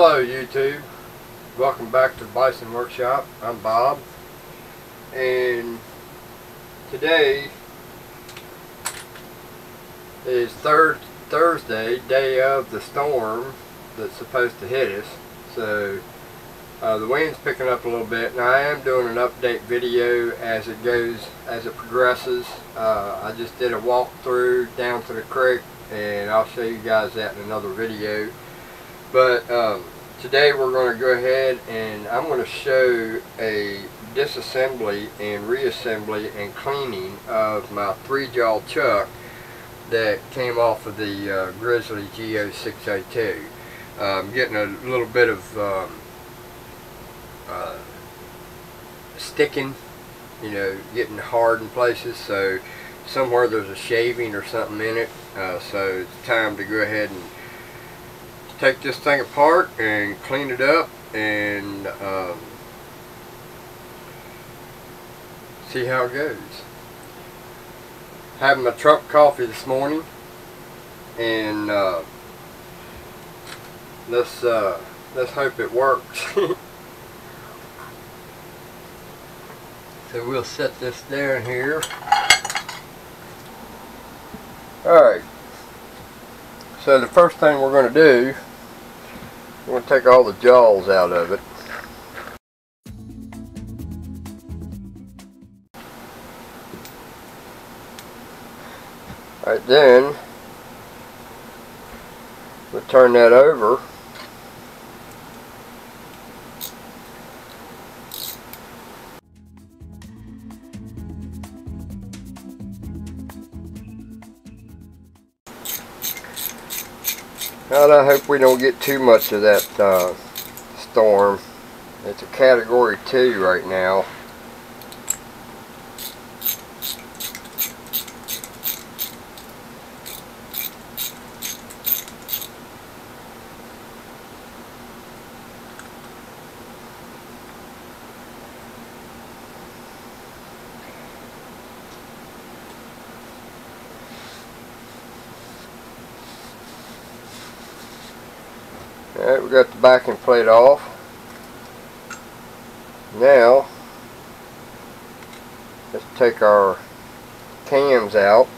Hello YouTube, welcome back to Bison Workshop. I'm Bob, and today is Thursday, day of the storm that's supposed to hit us. So the wind's picking up a little bit, and I am doing an update video as it progresses. I just did a walkthrough down to the creek, and I'll show you guys that in another video. But today we're going to go ahead and I'm going to show a disassembly and reassembly and cleaning of my 3-jaw chuck that came off of the Grizzly g0602. I'm getting a little bit of sticking, getting hard in places, so somewhere there's a shaving or something in it, so it's time to go ahead and take this thing apart and clean it up and see how it goes. Having my truck coffee this morning, and let's hope it works. So we'll set this down here. Alright, so the first thing we're going to do, we're going to take all the jaws out of it. Alright, then we'll turn that over. And I hope we don't get too much of that storm. It's a category 2 right now. Alright, we got the backing plate off. Now, let's take our cams out.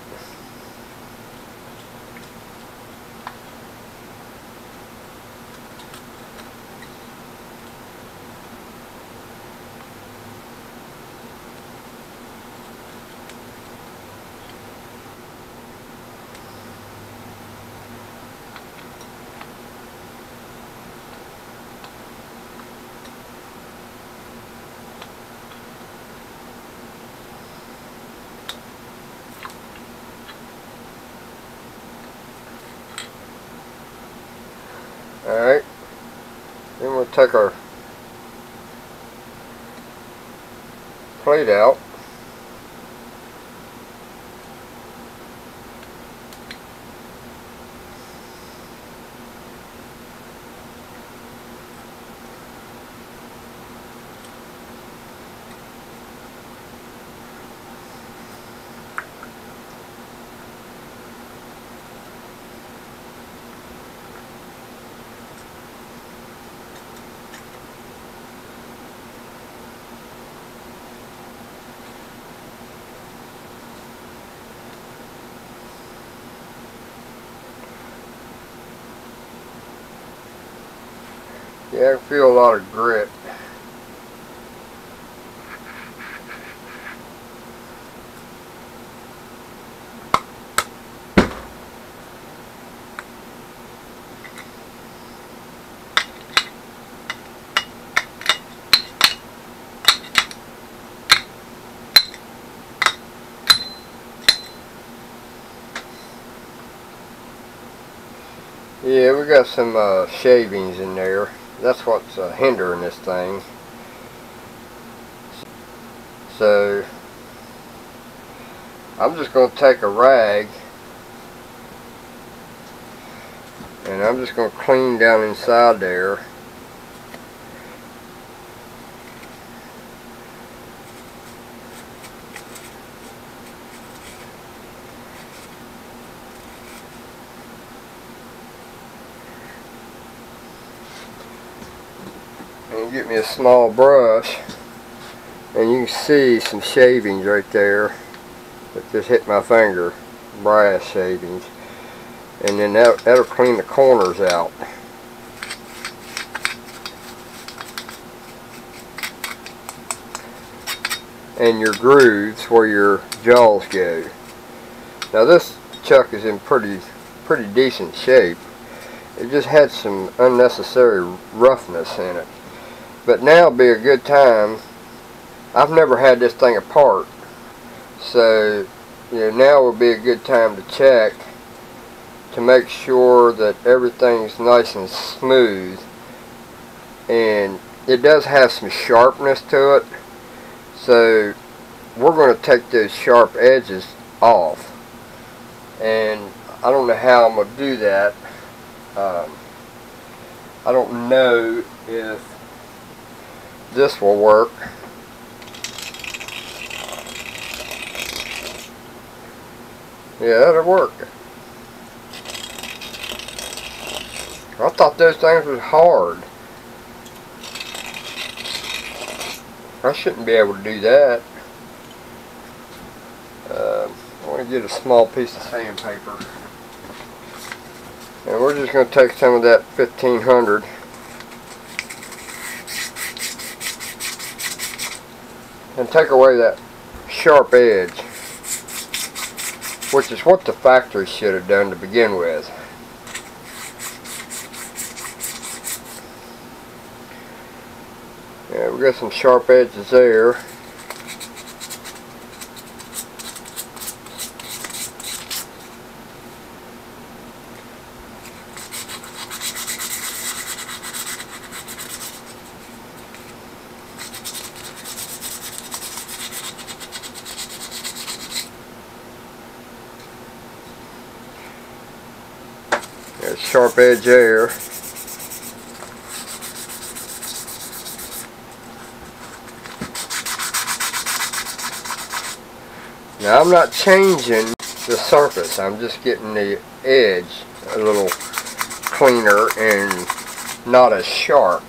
Alright, then we'll take our plate out. Yeah, I can feel a lot of grit. Yeah, we got some shavings in there. That's what's hindering this thing. So I'm just going to take a rag and I'm just going to clean down inside there. and get me a small brush, and you can see some shavings right there that just hit my finger, brass shavings, and then that'll clean the corners out. And your grooves where your jaws go. Now this chuck is in pretty decent shape. It just had some unnecessary roughness in it. But now would be a good time. I've never had this thing apart, so now would be a good time to check to make sure that everything's nice and smooth. And it does have some sharpness to it, so we're going to take those sharp edges off. And I don't know how I'm going to do that. I don't know if this will work. Yeah, that'll work. I thought those things was hard. I shouldn't be able to do that. I want to get a small piece of sandpaper. And we're just going to take some of that 1500 and take away that sharp edge, which is what the factory should have done to begin with. Yeah, we got some sharp edges there. There's a sharp edge there. Now I'm not changing the surface, I'm just getting the edge a little cleaner and not as sharp.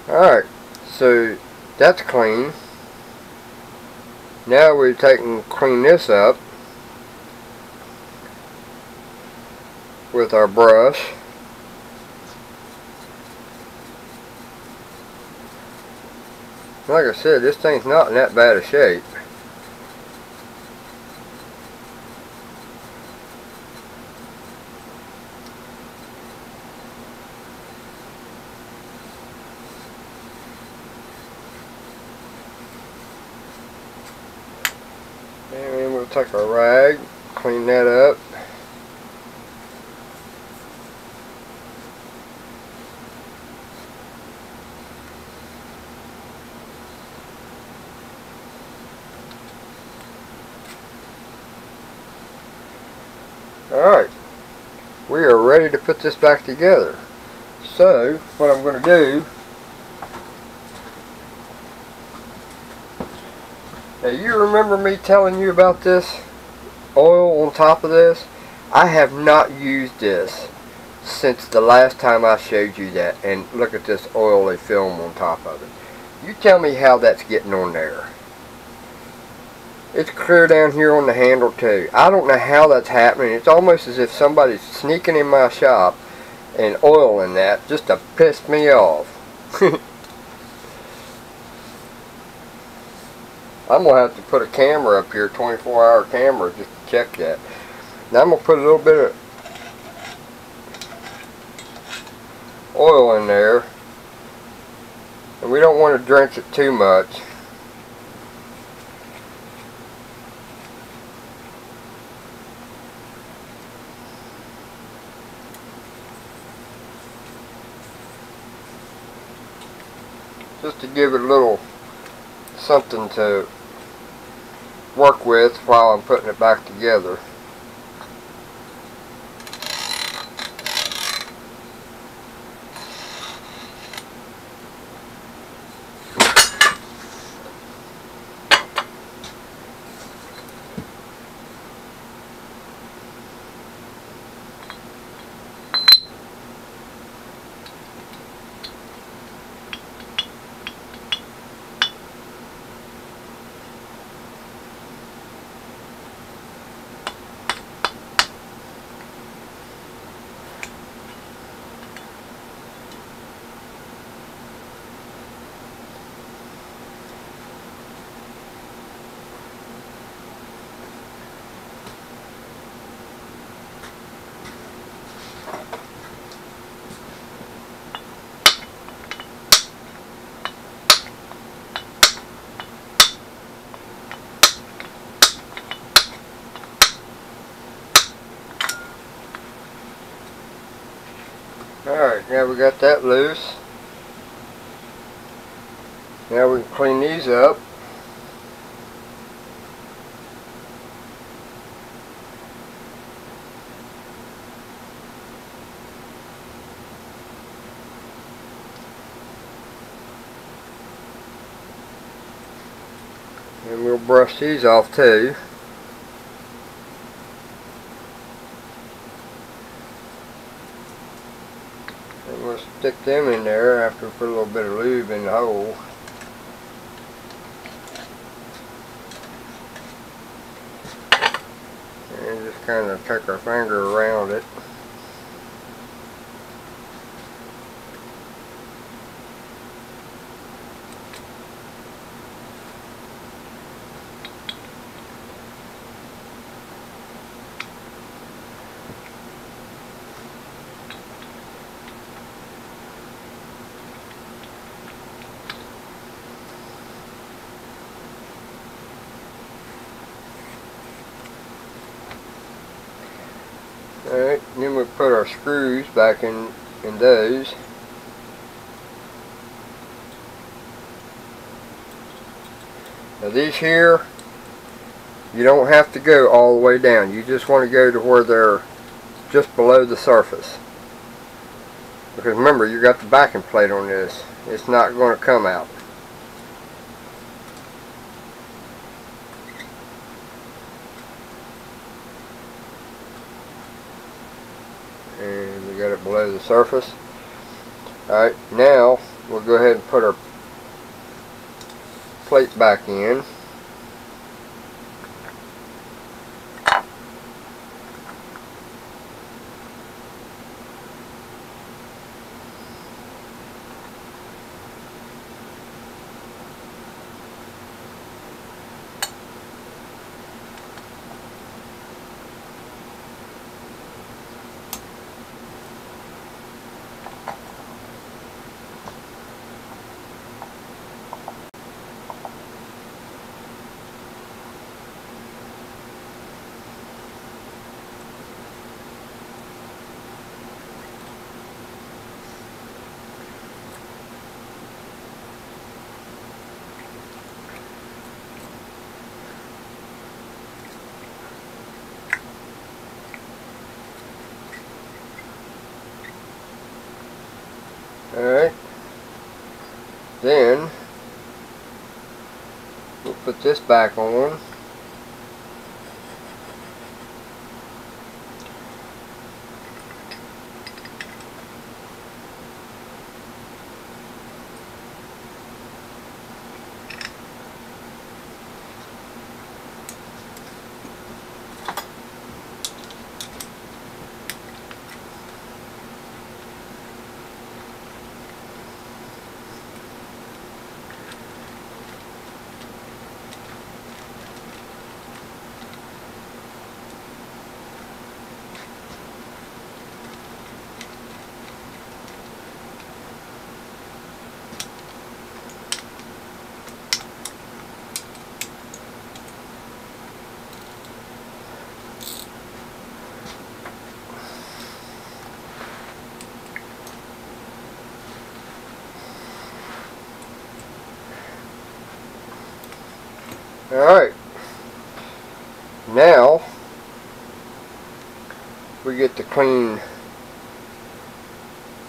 Alright, so that's clean. Now we're taking clean this up with our brush. Like I said, this thing's not in that bad a shape. And then we'll take our rag, clean that up. Alright, we are ready to put this back together. So, what I'm going to do, now you remember me telling you about this oil on top of this? I have not used this since the last time I showed you that, and look at this oily film on top of it. You tell me how that's getting on there. It's clear down here on the handle too. I don't know how that's happening. It's almost as if somebody's sneaking in my shop and oiling that just to piss me off. I'm going to have to put a camera up here, 24-hour camera, just to check that. Now I'm going to put a little bit of oil in there. And we don't want to drench it too much. Just to give it a little something to work with while I'm putting it back together. now we got that loose. Now we can clean these up. And we'll brush these off too. And we'll stick them in there after we put a little bit of lube in the hole. And just kind of take our finger around it. Alright, then we put our screws back in those. Now these here, you don't have to go all the way down. You just want to go to where they're just below the surface. Because remember, you got the backing plate on this. It's not going to come out. And we got it below the surface. Alright, now we'll go ahead and put our plate back in. Alright, then we'll put this back on. Alright, now we get to clean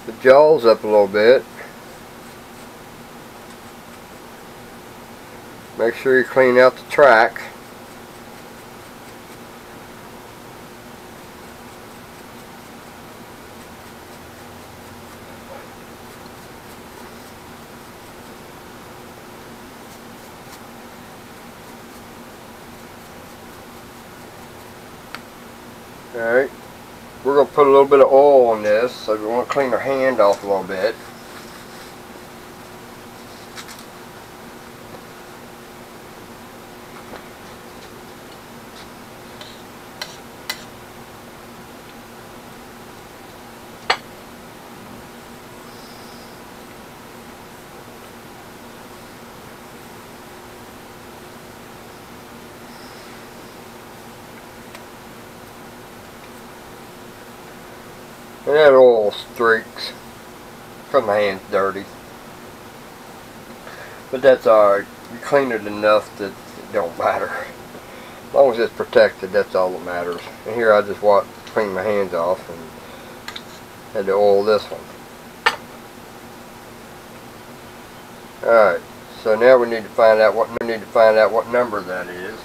the jaws up a little bit. Make sure you clean out the track. Alright, we're going to put a little bit of oil on this, so we want to clean our hand off a little bit. And that oil streaks. because my hand's dirty. But that's alright. You clean it enough that it don't matter. As long as it's protected, that's all that matters. And here I just clean my hands off and had to oil this one. Alright, so now we need to find out what number that is.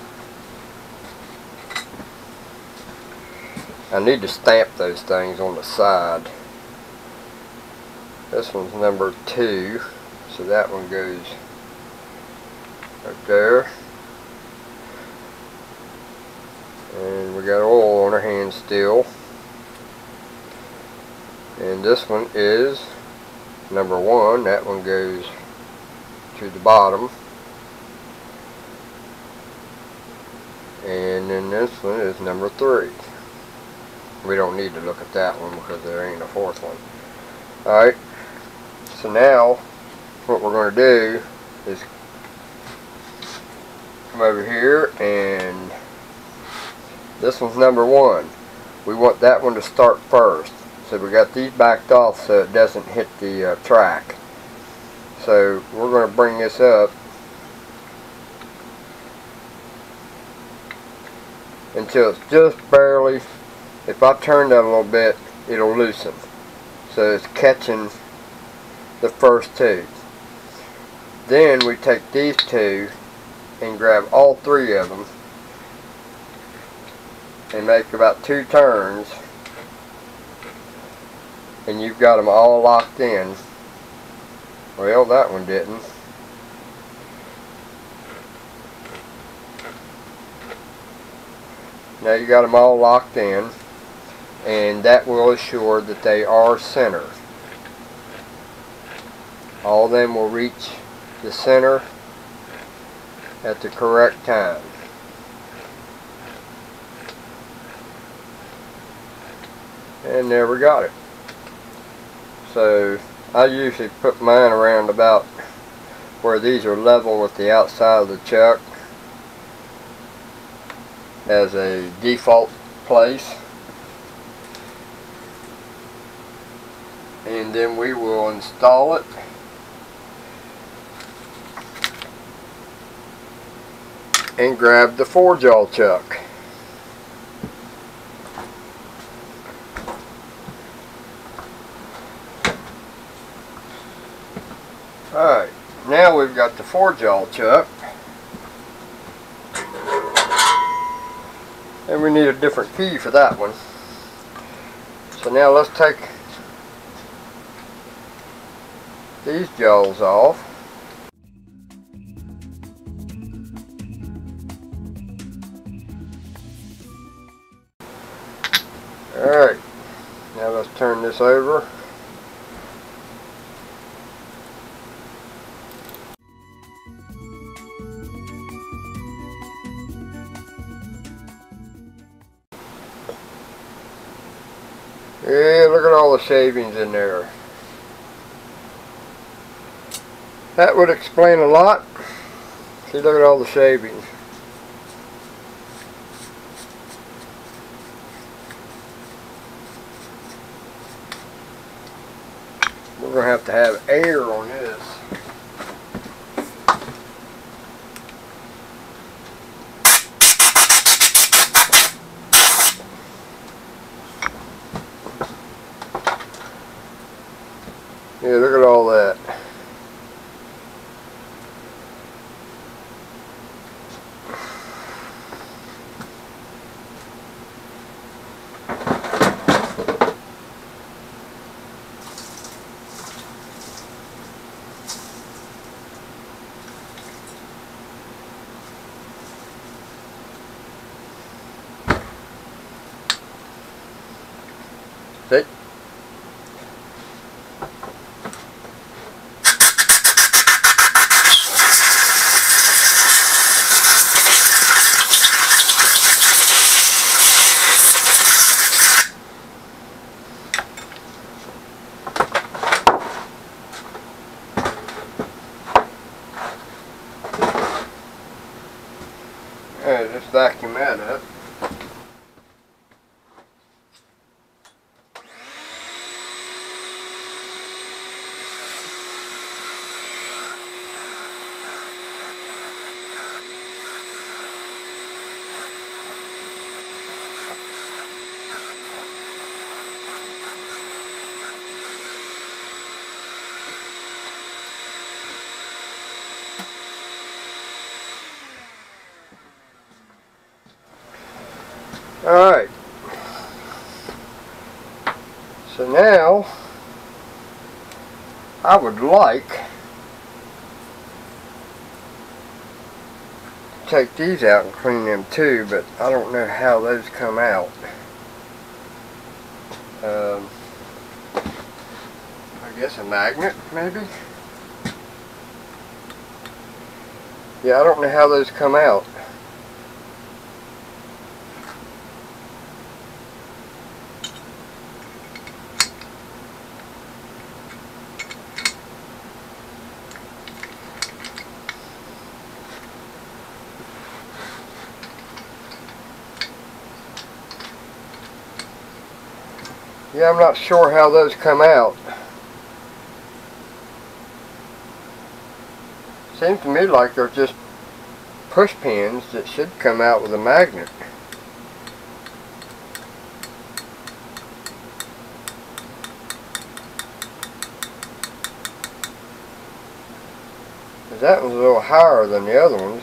I need to stamp those things on the side. This one's number 2, so that one goes right there. And we got oil on our hands still. And this one is number 1. That one goes to the bottom. And then this one is number 3. We don't need to look at that one because there ain't a 4th one. Alright, so now what we're going to do is come over here, and this one's number 1. We want that one to start first. So we got these backed off so it doesn't hit the track. So we're going to bring this up until it's just barely, if I turn that a little bit, it'll loosen. So it's catching the first 2. Then we take these 2 and grab all 3 of them and make about 2 turns, and you've got them all locked in. Well, that one didn't. Now you got them all locked in, and that will assure that they are center. All of them will reach the center at the correct time. And there we got it. So I usually put mine around about where these are level with the outside of the chuck as a default place. And then we will install it. And grab the 4-jaw chuck. Alright, now we've got the 4-jaw chuck. And we need a different key for that one. So now let's take these jaws off. Alright, now let's turn this over. Yeah, look at all the shavings in there. That would explain a lot. See, look at all the shavings. We're going to have air on this. Yeah, look at all that. See? Alright, just vacuum that up. Alright. So now I would like to take these out and clean them too, but I don't know how those come out. I guess a magnet, maybe? Yeah, I don't know how those come out. Yeah, I'm not sure how those come out. Seems to me like they're just push pins that should come out with a magnet. That one's a little higher than the other ones.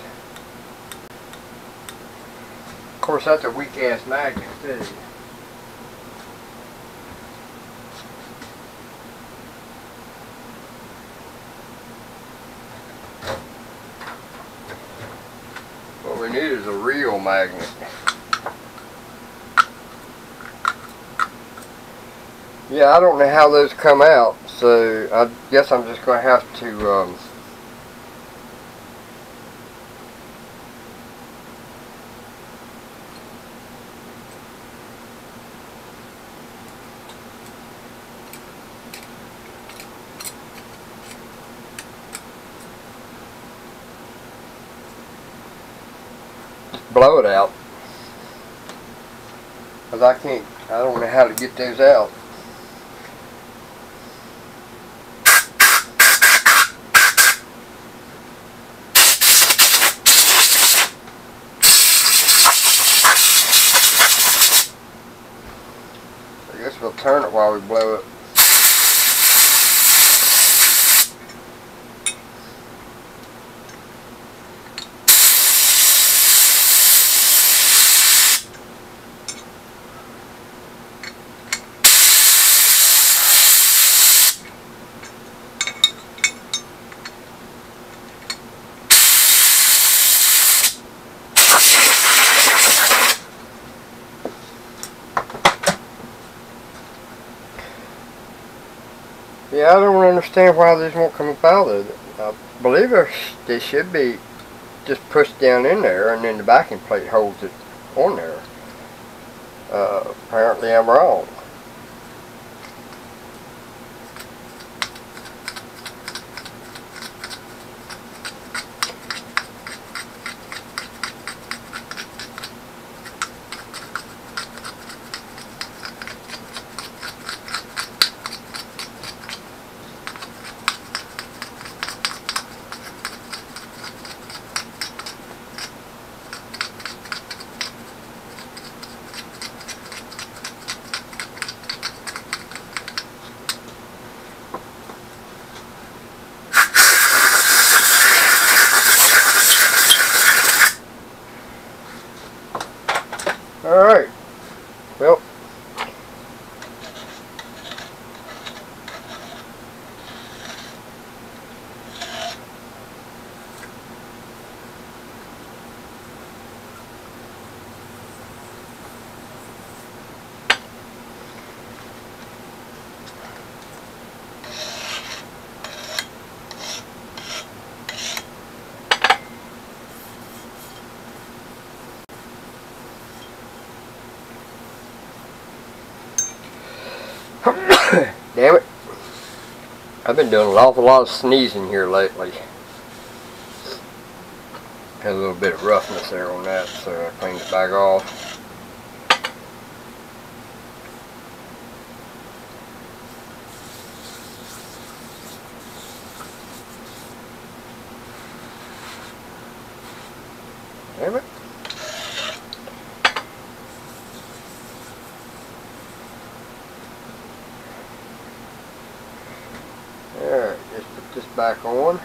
Of course, that's a weak ass magnet too. What we need is a real magnet. Yeah, I don't know how those come out, so I guess I'm just going to have to blow it out, because I don't know how to get those out. I guess we'll turn it while we blow it. Yeah, I don't understand why these won't come up out of it. I believe they should be just pushed down in there, and then the backing plate holds it on there. Apparently I'm wrong. Alright, well, damn it. I've been doing an awful lot of sneezing here lately. Had a little bit of roughness there on that, so I cleaned it back off. Damn it. Alright, just put this back on.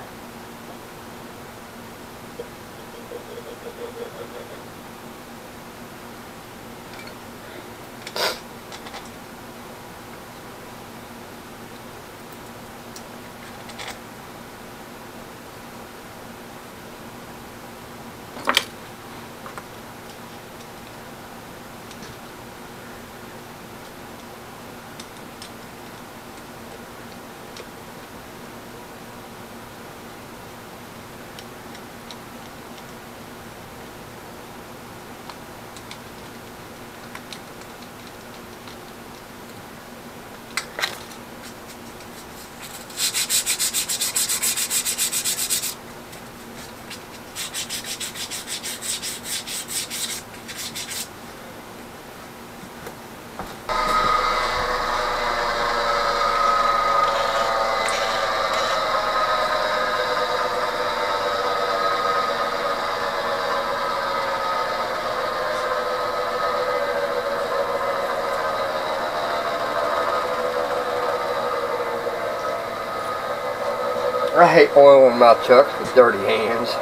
I hate oiling my chucks with dirty hands.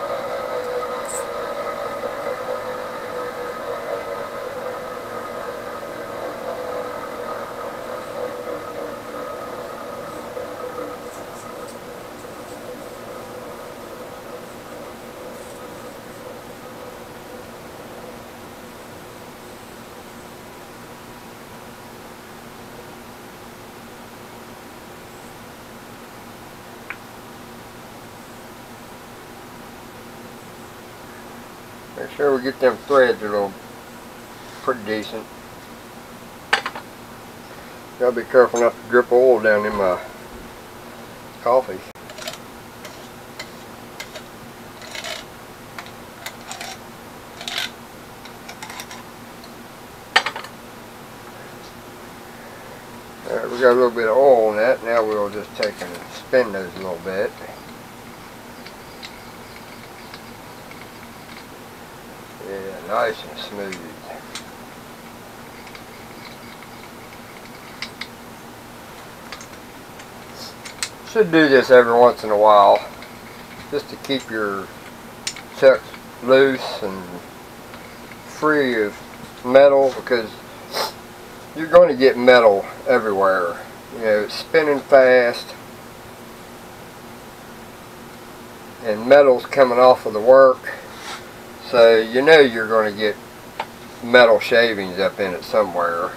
Make sure we get them threads a little pretty decent. Gotta be careful not to drip oil down in my coffee. Alright, we got a little bit of oil on that. Now we'll just take and spin those a little bit. Yeah, nice and smooth. Should do this every once in a while, just to keep your chucks loose and free of metal, because you're going to get metal everywhere. You know, it's spinning fast, and metal's coming off of the work. So you know you're going to get metal shavings up in it somewhere.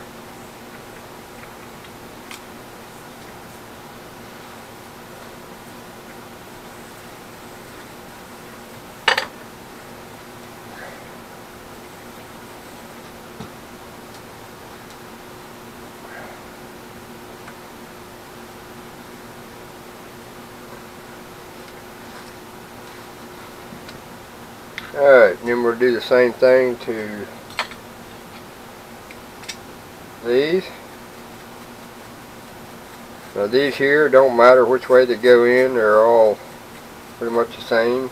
Alright, then we'll do the same thing to these. Now these here, don't matter which way they go in, they're all pretty much the same.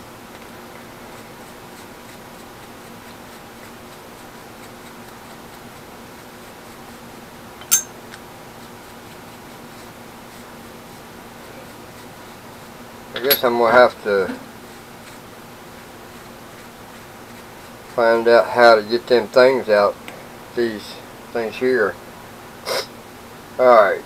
I guess I'm going to have to find out how to get them things out, these things here. Alright.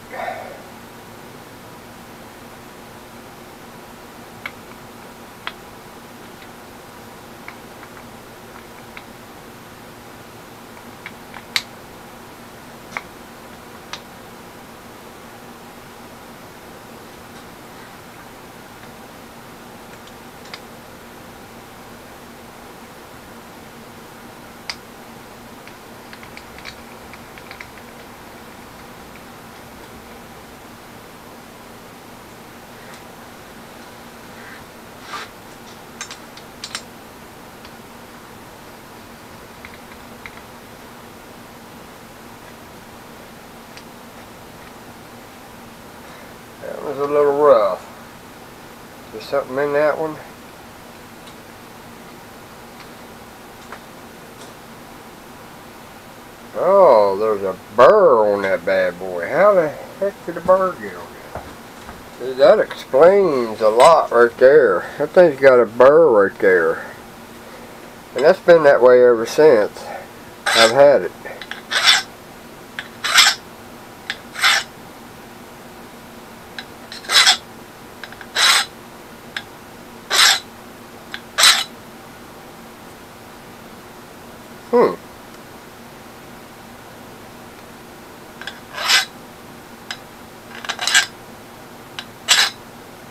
That was a little rough. There's something in that one. Oh, there's a burr on that bad boy. How the heck did the burr get on there? See, that explains a lot right there. That thing's got a burr right there. And that's been that way ever since I've had it.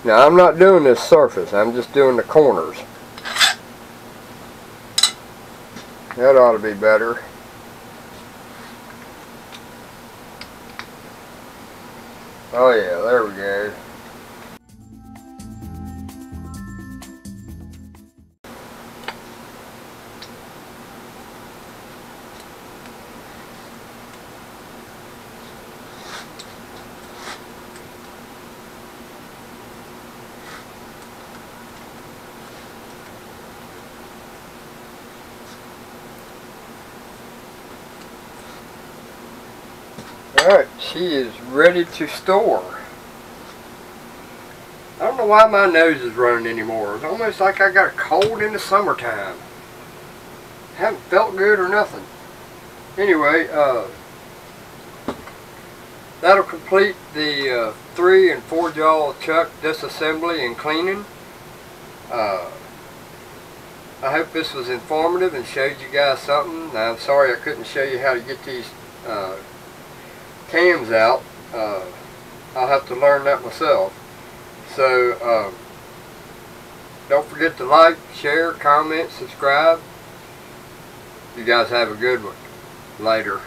Now I'm not doing this surface, I'm just doing the corners. That ought to be better. Oh yeah, there we go. Alright, she is ready to store. I don't know why my nose is running anymore. It's almost like I got a cold in the summertime. Haven't felt good or nothing. Anyway, that'll complete the 3 and 4 jaw chuck disassembly and cleaning. I hope this was informative and showed you guys something. Now, I'm sorry I couldn't show you how to get these cams out. I'll have to learn that myself. So, don't forget to like, share, comment, subscribe. You guys have a good one. Later.